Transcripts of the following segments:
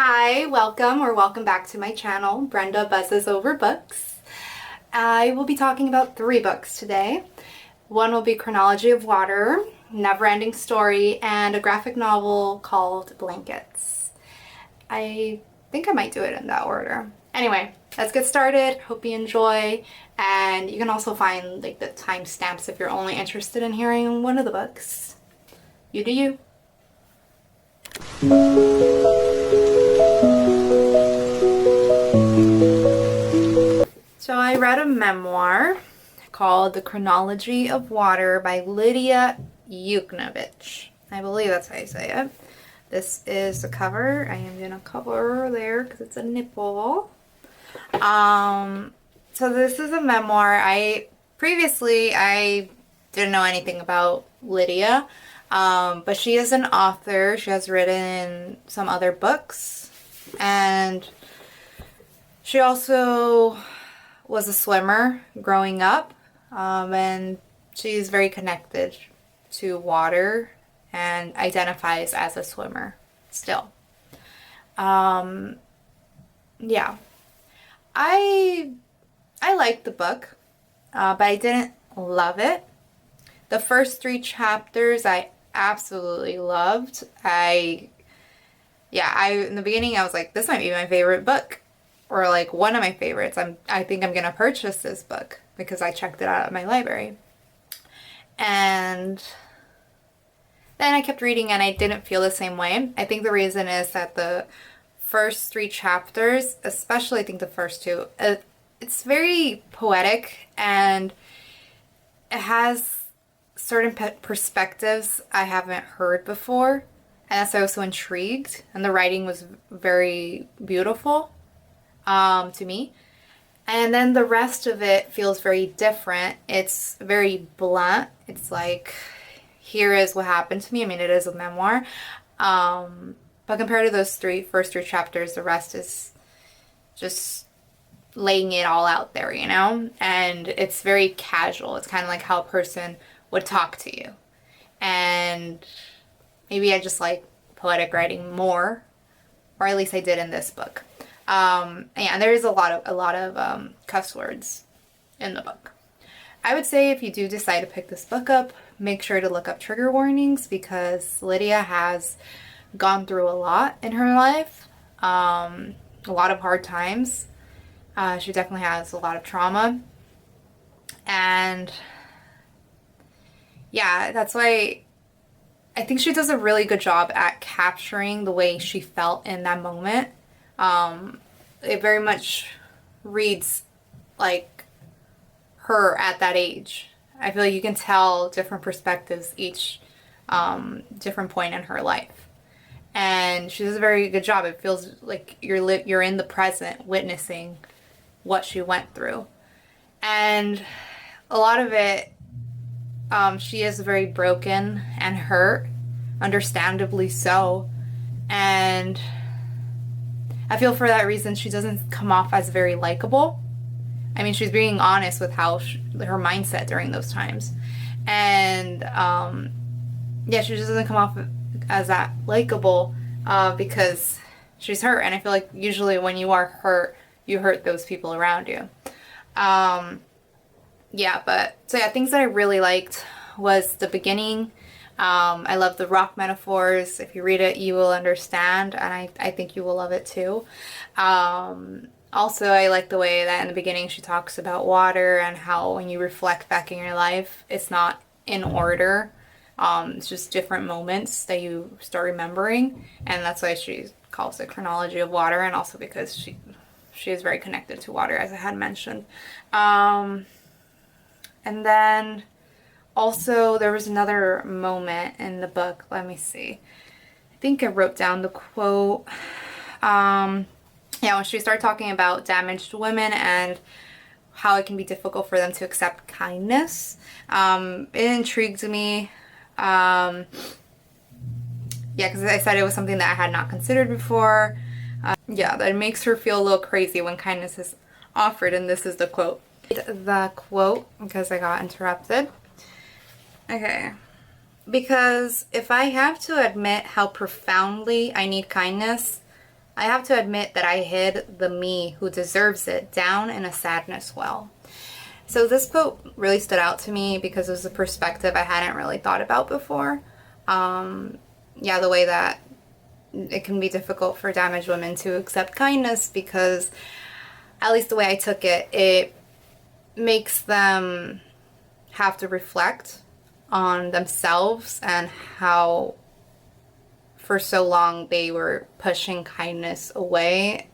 Hi, welcome back to my channel, Brenda Buzzes Over Books. I will be talking about 3 books today. One will be Chronology of Water, Neverending Story, and a graphic novel called Blankets. I think I might do it in that order. Anyway, let's get started. Hope you enjoy, and you can also find the timestamps if you're only interested in hearing one of the books. You do you. So I read a memoir called The Chronology of Water by Lidia Yuknavitch. I believe that's how you say it. This is the cover. I am gonna cover there because it's a nipple. So this is a memoir. I didn't know anything about Lidia, but she is an author. She has written some other books, and she also was a swimmer growing up, and she's very connected to water and identifies as a swimmer still. Yeah. I liked the book, but I didn't love it. The first 3 chapters I absolutely loved. In the beginning I was like, this might be my favorite book, or like one of my favorites. I think I'm gonna purchase this book because I checked it out at my library. And then I kept reading and I didn't feel the same way. I think the reason is that the first 3 chapters, especially I think the first 2, it's very poetic and it has certain perspectives I haven't heard before, and that's why I was so intrigued, and the writing was very beautiful to me. And then the rest of it feels very different. It's very blunt. It's like, here is what happened to me. I mean, it is a memoir. But compared to those first three chapters, the rest is just laying it all out there, you know? And it's very casual. It's kind of like how a person would talk to you. And maybe I just like poetic writing more, or at least I did in this book. And there is a lot of cuss words in the book. I would say if you do decide to pick this book up, make sure to look up trigger warnings, because Lidia has gone through a lot in her life, a lot of hard times. She definitely has a lot of trauma, and yeah, that's why I think she does a really good job at capturing the way she felt in that moment. It very much reads like her at that age. I feel like you can tell different perspectives each different point in her life, and she does a very good job. It feels like you're in the present, witnessing what she went through, and a lot of it, she is very broken and hurt, understandably so, and I feel for that reason she doesn't come off as very likable. I mean, she's being honest with how her mindset during those times. And she just doesn't come off as that likable because she's hurt. And I feel like usually when you are hurt, you hurt those people around you. Things that I really liked was the beginning. I love the rock metaphors. If you read it, you will understand, and I think you will love it too. Also, I like the way that in the beginning she talks about water and how when you reflect back in your life, it's not in order. It's just different moments that you start remembering, and that's why she calls it Chronology of Water, and also because she is very connected to water, as I had mentioned. And then also, there was another moment in the book. Let me see. I think I wrote down the quote. When she started talking about damaged women and how it can be difficult for them to accept kindness, it intrigued me. Because I said it was something that I had not considered before. That it makes her feel a little crazy when kindness is offered, and this is the quote. Because I got interrupted. Okay. Because if I have to admit how profoundly I need kindness, I have to admit that I hid the me who deserves it down in a sadness well. So this quote really stood out to me because it was a perspective I hadn't really thought about before. Yeah, the way that it can be difficult for damaged women to accept kindness because, at least the way I took it, it makes them have to reflect on themselves and how for so long they were pushing kindness away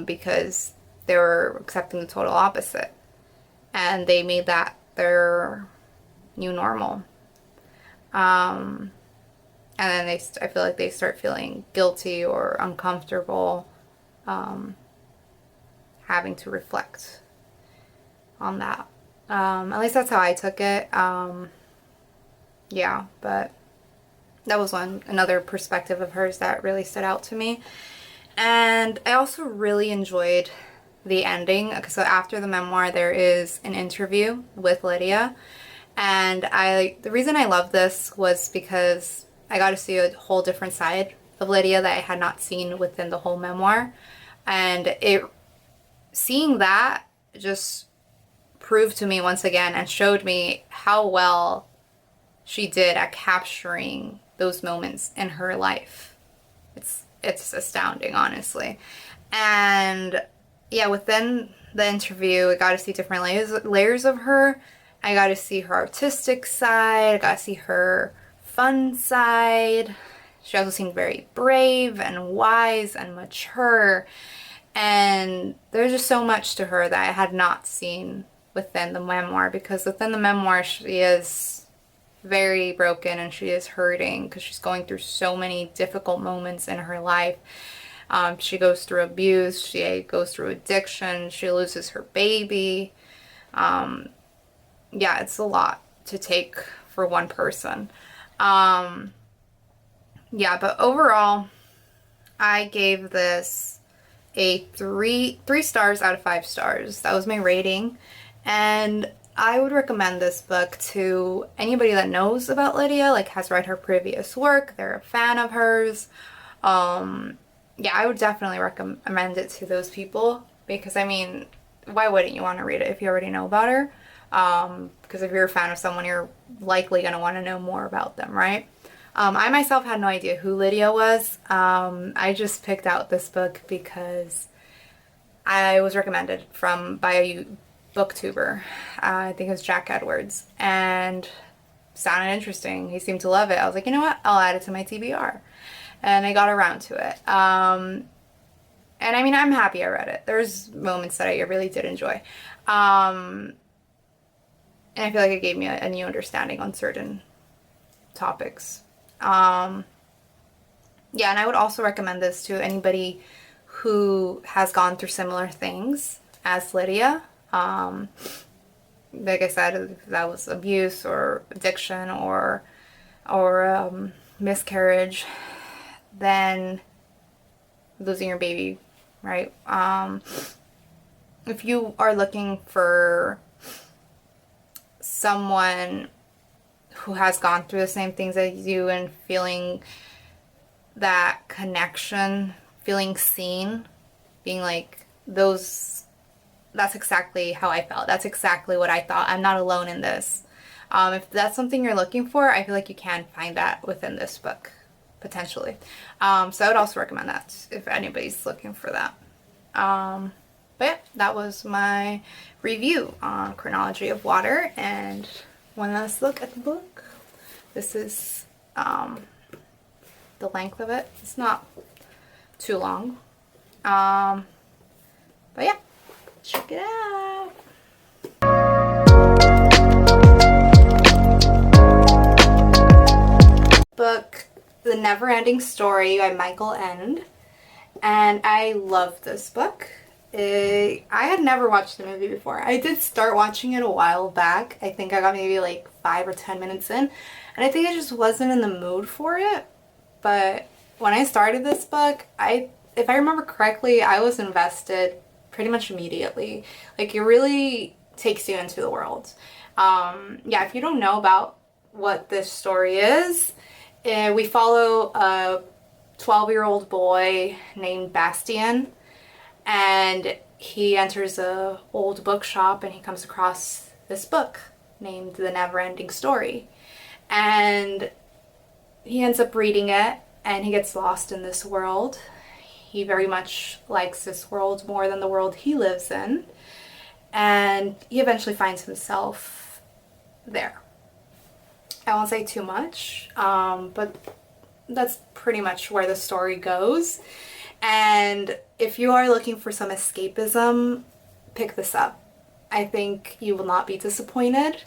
because they were accepting the total opposite. And they made that their new normal. And then I feel like they start feeling guilty or uncomfortable having to reflect on that. At least that's how I took it. Yeah, but that was another perspective of hers that really stood out to me. And I also really enjoyed the ending. So after the memoir, there is an interview with Lidia. And the reason I love this was because I got to see a whole different side of Lidia that I had not seen within the whole memoir. And seeing that just proved to me once again and showed me how well she did at capturing those moments in her life. It's astounding, honestly. And yeah, within the interview, I got to see different layers of her. I got to see her artistic side. I got to see her fun side. She also seemed very brave and wise and mature. And there's just so much to her that I had not seen within the memoir, because within the memoir she is very broken and she is hurting because she's going through so many difficult moments in her life. She goes through abuse, she goes through addiction, she loses her baby. Yeah, it's a lot to take for one person. Yeah, but overall, I gave this a three stars out of 5 stars. That was my rating. And I would recommend this book to anybody that knows about Lidia, like has read her previous work, they're a fan of hers. Yeah, I would definitely recommend it to those people because, I mean, why wouldn't you want to read it if you already know about her? Because if you're a fan of someone, you're likely going to want to know more about them, right? I myself had no idea who Lidia was. I just picked out this book because I was recommended by a booktuber. I think it was Jack Edwards, and sounded interesting. He seemed to love it. I was like, you know what? I'll add it to my TBR. And I got around to it. And I mean, I'm happy I read it. There's moments that I really did enjoy. And I feel like it gave me a new understanding on certain topics. Yeah, and I would also recommend this to anybody who has gone through similar things as Lidia. Like I said, if that was abuse or addiction or miscarriage, then losing your baby, right? If you are looking for someone who has gone through the same things as you and feeling that connection, feeling seen, being like that's exactly how I felt. That's exactly what I thought. I'm not alone in this. If that's something you're looking for, I feel like you can find that within this book, potentially. So I would also recommend that if anybody's looking for that. But yeah, that was my review on Chronology of Water. And one last look at the book. This is the length of it. It's not too long. But yeah, check it out. Book The Neverending Story by Michael Ende. And I love this book. I had never watched the movie before. I did start watching it a while back. I think I got maybe like 5 or 10 minutes in. And I think I just wasn't in the mood for it. But when I started this book, if I remember correctly, I was invested pretty much immediately. Like, it really takes you into the world. Yeah, if you don't know about what this story is, we follow a 12-year-old boy named Bastian, and he enters a old bookshop and he comes across this book named The Neverending Story. And he ends up reading it and he gets lost in this world. He very much likes this world more than the world he lives in. And he eventually finds himself there. I won't say too much, but that's pretty much where the story goes. And if you are looking for some escapism, pick this up. I think you will not be disappointed.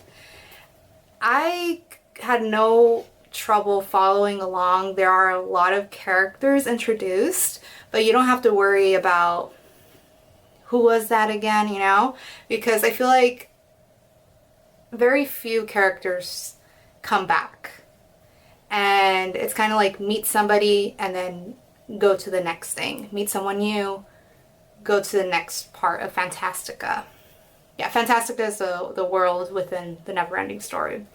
I had no trouble following along. There are a lot of characters introduced, but you don't have to worry about who was that again, you know? Because I feel like very few characters come back. And it's kind of like meet somebody and then go to the next thing. Meet someone new, go to the next part of Fantastica. Yeah, Fantastica is the world within the Neverending Story.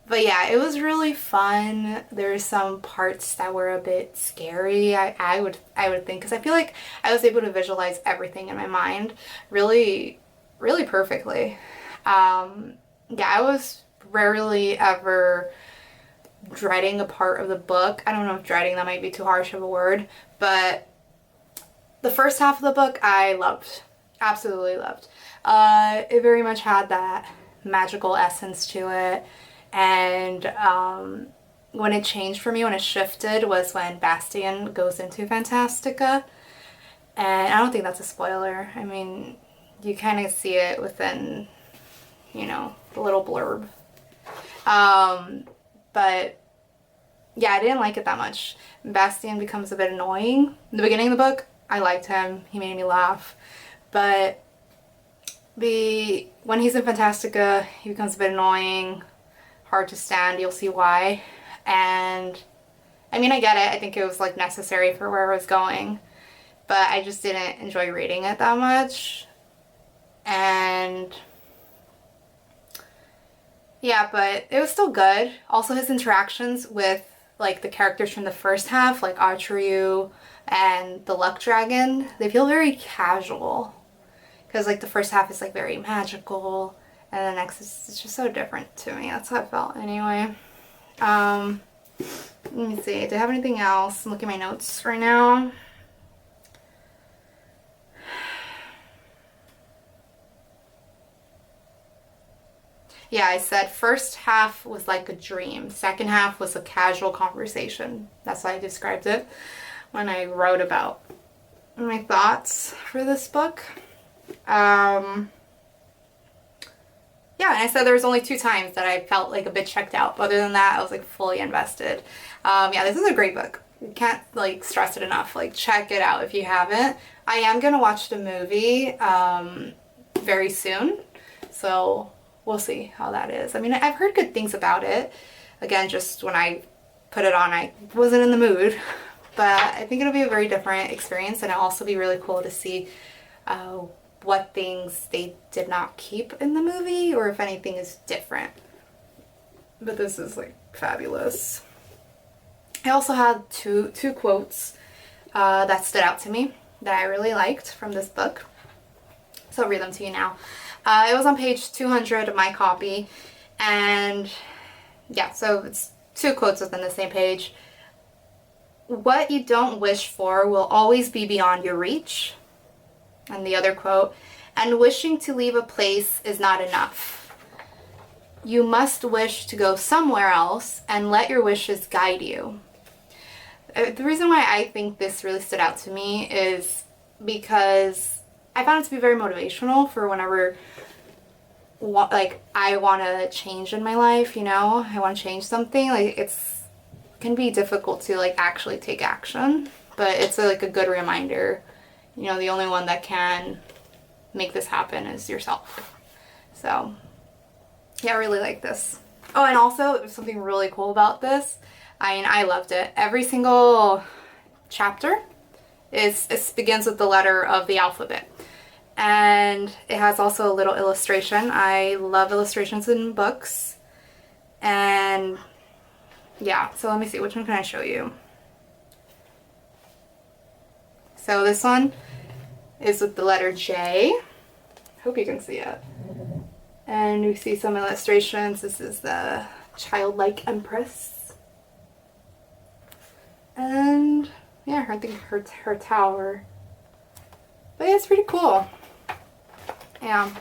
But yeah, it was really fun. There's some parts that were a bit scary, I would think, because I feel like I was able to visualize everything in my mind really, really perfectly. Yeah, I was rarely ever dreading a part of the book. I don't know if dreading, that might be too harsh of a word, but the first half of the book I loved. Absolutely loved. It very much had that magical essence to it. And when it changed for me, when it shifted, was when Bastian goes into Fantastica. And I don't think that's a spoiler. I mean, you kind of see it within, you know, the little blurb. But yeah, I didn't like it that much. Bastian becomes a bit annoying. In the beginning of the book, I liked him. He made me laugh. But when he's in Fantastica, he becomes a bit annoying, hard to stand. You'll see why. And I mean, I get it. I think it was like necessary for where I was going, but I just didn't enjoy reading it that much. And yeah, but it was still good. Also, his interactions with like the characters from the first half, like Archeryu and the Luck Dragon, they feel very casual. Because like the first half is like very magical, and the next is it's just so different to me. That's how I felt anyway. Let me see. Do I have anything else? I'm looking at my notes right now. Yeah, I said first half was like a dream. Second half was a casual conversation. That's how I described it when I wrote about my thoughts for this book. Yeah, and I said there was only 2 times that I felt like a bit checked out. But other than that, I was like fully invested. Yeah, this is a great book. You can't like stress it enough. Like check it out if you haven't. I am gonna watch the movie very soon, so we'll see how that is. I mean, I've heard good things about it. Again, just when I put it on, I wasn't in the mood. But I think it'll be a very different experience, and it'll also be really cool to see what things they did not keep in the movie, or if anything is different. But this is like fabulous. I also had two quotes that stood out to me that I really liked from this book. So I'll read them to you now. It was on page 200 of my copy, and yeah, so it's 2 quotes within the same page. What you don't wish for will always be beyond your reach. And the other quote, and wishing to leave a place is not enough. You must wish to go somewhere else and let your wishes guide you. The reason why I think this really stood out to me is because I found it to be very motivational for whenever I want to change in my life, you know, I want to change something. Like it can be difficult to like actually take action, but it's like a good reminder. You know, the only one that can make this happen is yourself. So, yeah, I really like this. Oh, and also, there's something really cool about this. I mean, I loved it. Every single chapter begins with the letter of the alphabet. And it has also a little illustration. I love illustrations in books. And, yeah, so let me see. Which one can I show you? So this one is with the letter J. Hope you can see it. And we see some illustrations. This is the childlike empress. And yeah, I think her tower. But yeah, it's pretty cool. Yeah.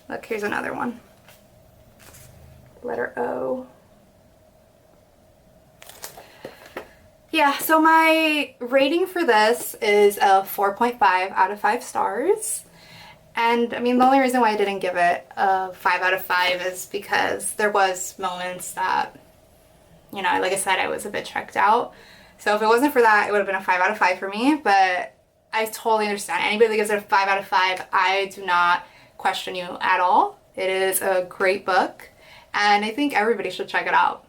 Look, here's another one. Letter O. Yeah, so my rating for this is a 4.5 out of 5 stars. And I mean, the only reason why I didn't give it a 5 out of 5 is because there was moments that, you know, like I said, I was a bit checked out. So if it wasn't for that, it would have been a 5 out of 5 for me. But I totally understand. Anybody that gives it a 5 out of 5, I do not question you at all. It is a great book. And I think everybody should check it out.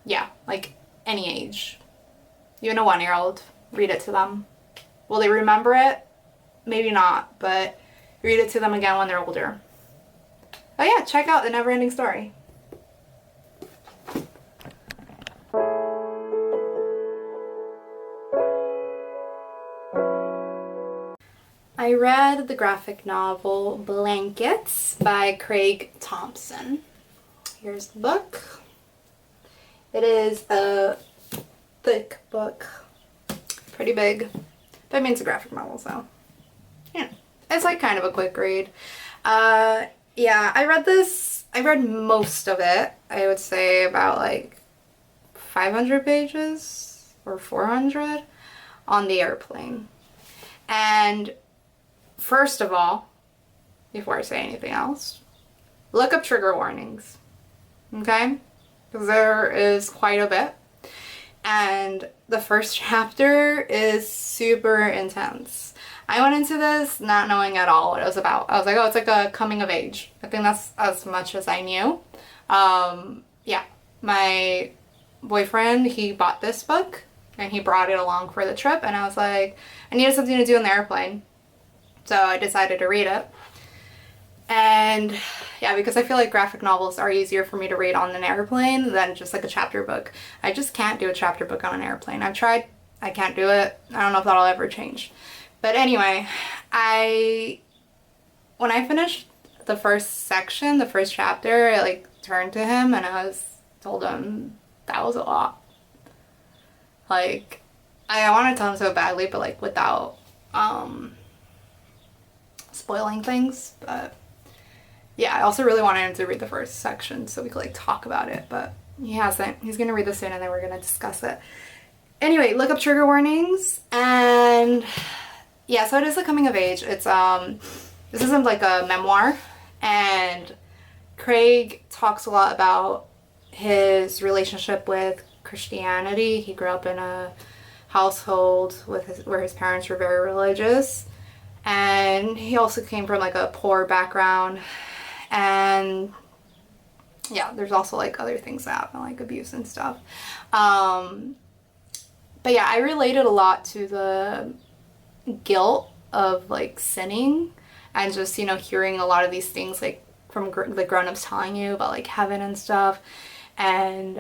Yeah, like any age. Even a 1-year-old, read it to them. Will they remember it? Maybe not, but read it to them again when they're older. Oh yeah, check out The Neverending Story. I read the graphic novel Blankets by Craig Thompson. Here's the book. It is a thick book. Pretty big. But I mean, it's a graphic novel, so yeah. It's like kind of a quick read. Yeah, I read most of it. I would say about like 500 pages or 400 on the airplane. And first of all, before I say anything else, look up trigger warnings. Okay? Because there is quite a bit. And the first chapter is super intense. I went into this not knowing at all what it was about. I was like, oh, it's like a coming of age. I think that's as much as I knew. Yeah, my boyfriend, he bought this book and he brought it along for the trip. And I was like, I needed something to do in the airplane. So I decided to read it. And yeah, because I feel like graphic novels are easier for me to read on an airplane than just like a chapter book. I just can't do a chapter book on an airplane. I've tried. I can't do it. I don't know if that'll ever change. But anyway, when I finished the first section, the first chapter, I like turned to him and told him that was a lot. Like, I want to tell him so badly, but like without spoiling things. But yeah, I also really wanted him to read the first section so we could like talk about it, but he hasn't. He's gonna read this soon and then we're gonna discuss it. Anyway, look up trigger warnings. And yeah, so it is a coming of age. It's this isn't like a memoir, and Craig talks a lot about his relationship with Christianity. He grew up in a household where his parents were very religious, and he also came from like a poor background. And yeah, there's also like other things that happen, like abuse and stuff. But yeah, I related a lot to the guilt of like sinning and just, you know, hearing a lot of these things like from the grown-ups telling you about like heaven and stuff. And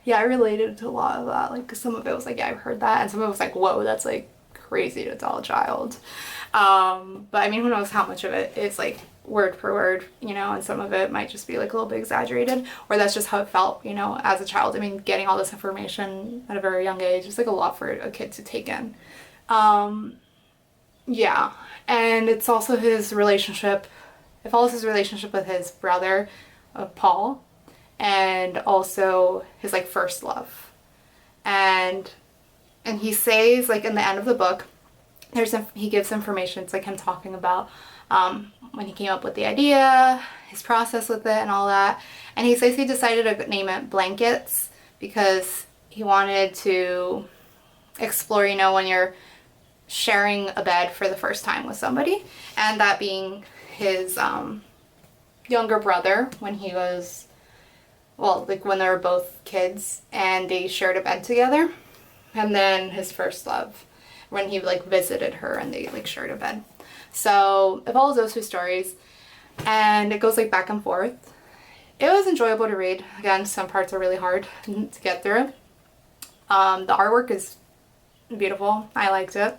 yeah, I related to a lot of that. Like some of it was like, yeah, I've heard that, and some of it was like, whoa, that's like crazy to tell a child. But I mean, who knows how much of it is like word for word, you know, and some of it might just be like a little bit exaggerated, or that's just how it felt, you know, as a child. I mean, getting all this information at a very young age is like a lot for a kid to take in. Yeah, and it's also his relationship, it follows his relationship with his brother, Paul, and also his like first love. And he says, like in the end of the book, he gives information. It's like him talking about when he came up with the idea, his process with it and all that. And he says he decided to name it Blankets because he wanted to explore, you know, when you're sharing a bed for the first time with somebody, and that being his younger brother when he was, well, like when they were both kids and they shared a bed together, and then his first love when he like visited her and they like shared a bed. So it follows those two stories and it goes like back and forth. It was enjoyable to read. Again, some parts are really hard to get through. The artwork is beautiful. I liked it.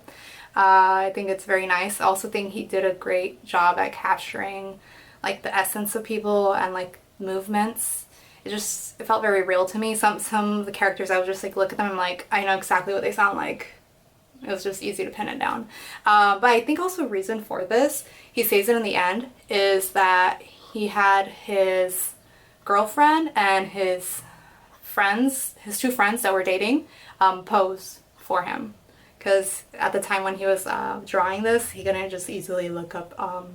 I think it's very nice. I also think he did a great job at capturing like the essence of people and like movements. It felt very real to me. Some of the characters, I would just like look at them and like, I know exactly what they sound like. It was just easy to pin it down. But I think also reason for this, he says it in the end, is that he had his girlfriend and his friends, his two friends that were dating, pose for him. Because at the time when he was drawing this, he couldn't just easily look up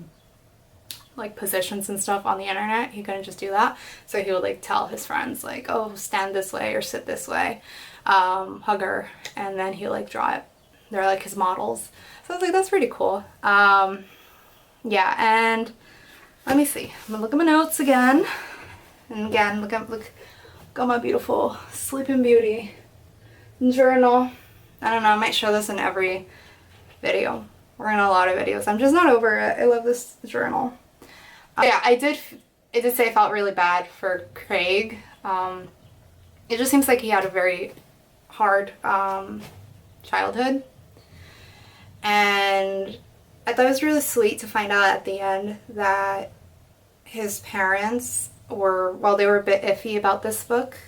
like positions and stuff on the internet. He couldn't just do that. So he would like tell his friends like, oh, stand this way or sit this way, hug her, and then he would like draw it. They're like his models. So I was like, that's pretty cool. Yeah, and let me see. I'm gonna look at my notes again. And again, look at my beautiful Sleeping Beauty journal. I don't know, I might show this in every video or in a lot of videos. I'm just not over it. I love this journal. Yeah, it did say I felt really bad for Craig. It just seems like he had a very hard childhood. And I thought it was really sweet to find out at the end that his parents were, well, they were a bit iffy about this book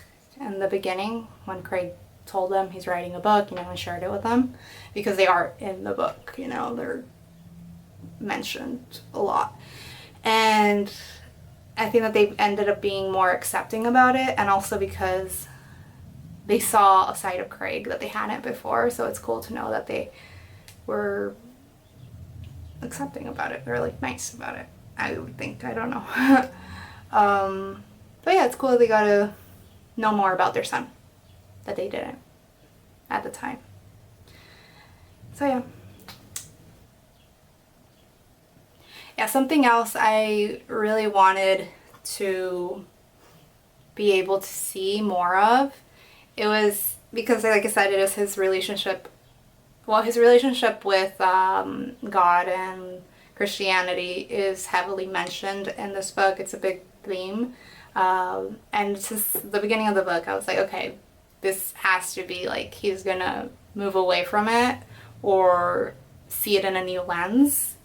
in the beginning when Craig told them he's writing a book, you know, and shared it with them, because they are in the book, you know, they're mentioned a lot. And I think that they ended up being more accepting about it, and also because they saw a side of Craig that they hadn't before, so it's cool to know that they were accepting about it. They're like nice about it, I would think. I don't know. But yeah, it's cool that they got to know more about their son that they didn't at the time. So yeah. Yeah, something else I really wanted to be able to see more of, it was because, like I said, it is his relationship, well, his relationship with God and Christianity is heavily mentioned in this book. It's a big theme. And since the beginning of the book, I was like, okay, this has to be like he's gonna move away from it or see it in a new lens,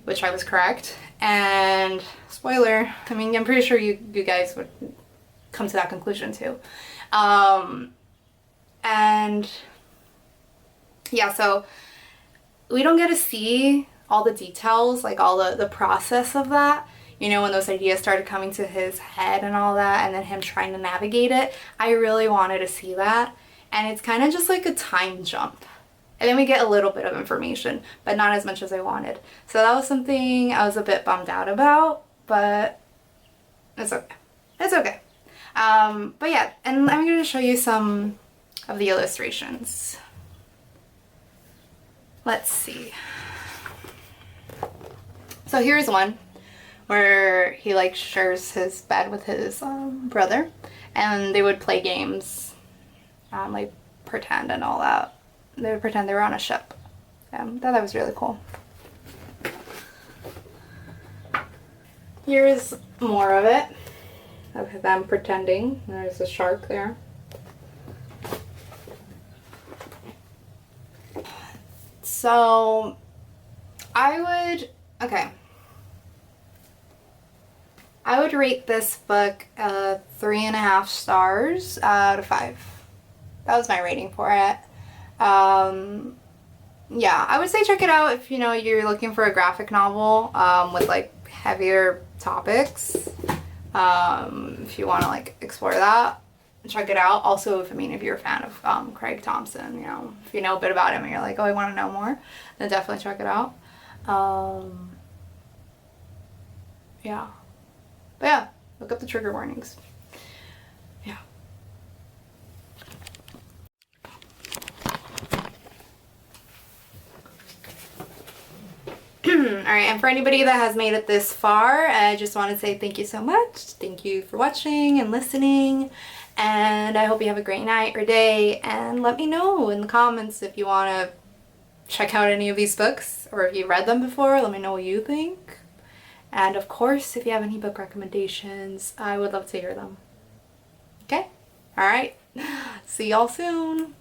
which I was correct. And spoiler, I mean, I'm pretty sure you guys would come to that conclusion too. And yeah, so we don't get to see all the details, like all the process of that, you know, when those ideas started coming to his head and all that, and then him trying to navigate it. I really wanted to see that, and it's kind of just like a time jump. And then we get a little bit of information, but not as much as I wanted. So that was something I was a bit bummed out about, but it's okay. It's okay. But yeah, and I'm going to show you some of the illustrations. Let's see. So here's one where he like shares his bed with his brother, and they would play games, like pretend and all that. They would pretend they were on a ship. I thought that was really cool. Here's more of it, of them pretending. There's a shark there. So I would rate this book 3.5 stars out of 5. That was my rating for it. Yeah, I would say check it out if, you know, you're looking for a graphic novel with like heavier topics. If you want to like explore that, check it out. Also, if you're a fan of Craig Thompson, you know, if you know a bit about him and you're like, oh, I want to know more, then definitely check it out. Yeah. But yeah, look up the trigger warnings. Yeah. Alright, and for anybody that has made it this far, I just want to say thank you so much. Thank you for watching and listening, and I hope you have a great night or day, and let me know in the comments if you want to check out any of these books, or if you read them before, let me know what you think. And of course, if you have any book recommendations, I would love to hear them. Okay? Alright. See y'all soon.